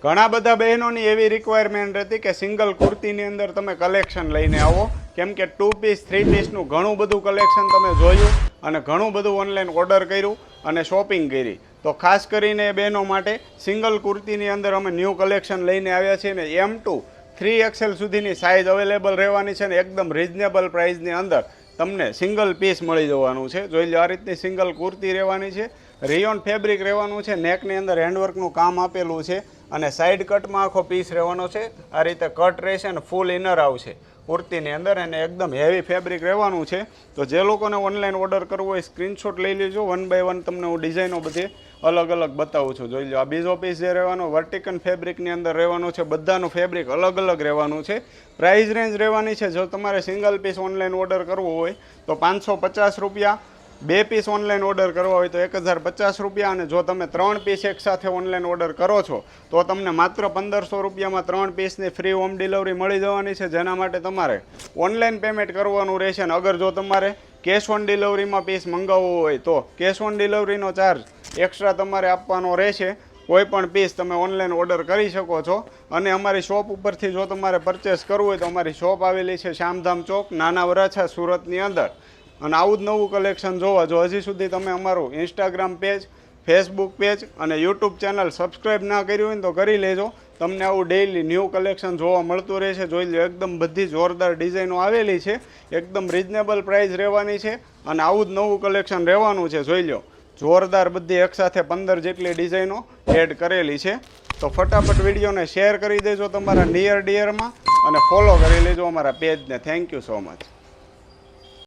ઘણા બધા બહેનોની એવી રિક્વાયરમેન્ટ હતી કે સિંગલ કુર્તીની અંદર તમે કલેક્શન લઈને આવો, કેમ કે 2 પીસ 3 પીસનું ઘણું બધું કલેક્શન તમે જોયું અને ઘણું બધું ઓનલાઈન ઓર્ડર કર્યું અને શોપિંગ કરી. તો ખાસ કરીને એ બહેનો માટે સિંગલ કુર્તીની અંદર અમે ન્યૂ કલેક્શન લઈને આવ્યા છીએ ને M2 3XL સુધીની સાઇઝ અવેલેબલ રહેવાની છે ને એકદમ રિઝનેબલ પ્રાઇસની અંદર તમને સિંગલ પીસ મળી જવાનું છે. જોઈ લો, આ રીતની સિંગલ કુર્તી રહેવાની છે, રિયોન ફેબ્રિક રહેવાનું છે, નેકની અંદર હેન્ડવર્કનું કામ આપેલું છે અને સાઈડ કટમાં આખો પીસ રહેવાનો છે. આ રીતે કટ રહેશે અને ફૂલ ઇનર આવશે કુર્તીની અંદર અને એકદમ હેવી ફેબ્રિક રહેવાનું છે. તો જે લોકોને ઓનલાઈન ઓર્ડર કરવો હોય સ્ક્રીનશોટ લઈ લેજો. 1 બાય 1 તમને હું ડિઝાઇનો બધી અલગ અલગ બતાવું છું. જોઈ લો, આ બીજો પીસ જે રહેવાનો વર્ટિકલ ફેબ્રિકની અંદર રહેવાનું છે, બધાનું ફેબ્રિક અલગ અલગ રહેવાનું છે. પ્રાઇસ રેન્જ રહેવાની છે, જો તમારે સિંગલ પીસ ઓનલાઈન ઓર્ડર કરવો હોય તો 550 રૂપિયા, 2 પીસ ઓનલાઈન ઓર્ડર કરવા હોય તો 1050 રૂપિયા, અને જો તમે 3 પીસ એકસાથે ઓનલાઈન ઓર્ડર કરો છો તો તમને માત્ર 1500 રૂપિયામાં 3 પીસની ફ્રી હોમ ડિલિવરી મળી જવાની છે. જેના માટે તમારે ઓનલાઈન પેમેન્ટ કરવાનું રહેશે અને અગર જો તમારે કેશ ઓન ડિલિવરીમાં પીસ મંગાવવું હોય તો કેશ ઓન ડિલિવરીનો ચાર્જ એક્સ્ટ્રા તમારે આપવાનો રહેશે. કોઈ પણ પીસ તમે ઓનલાઈન ઓર્ડર કરી શકો છો અને અમારી શોપ ઉપરથી જો તમારે પરચેસ કરવું હોય તો અમારી શોપ આવેલી છે શ્યામધામ ચોક, નાના વરાછા, સુરતની અંદર. અને આવું જ નવું કલેક્શન જોવા જો હજી સુધી તમે અમારું ઇન્સ્ટાગ્રામ પેજ, ફેસબુક પેજ અને યુટ્યુબ ચેનલ સબસ્ક્રાઈબ ના કર્યું હોય તો કરી લેજો. તમને આવું ડેઇલી ન્યૂ કલેક્શન જોવા મળતું રહેશે. જોઈ લો, એકદમ બધી જોરદાર ડિઝાઇનો આવેલી છે, એકદમ રિઝનેબલ પ્રાઇસ રહેવાની છે અને આવું જ નવું કલેક્શન રહેવાનું છે. જોઈ લો, જોરદાર બધી એકસાથે 15 જેટલી ડિઝાઇનો એડ કરેલી છે. તો ફટાફટ વિડીયોને શેર કરી દેજો તમારા નિયર ડિયરમાં અને ફોલો કરી લેજો અમારા પેજને. Thank you so much.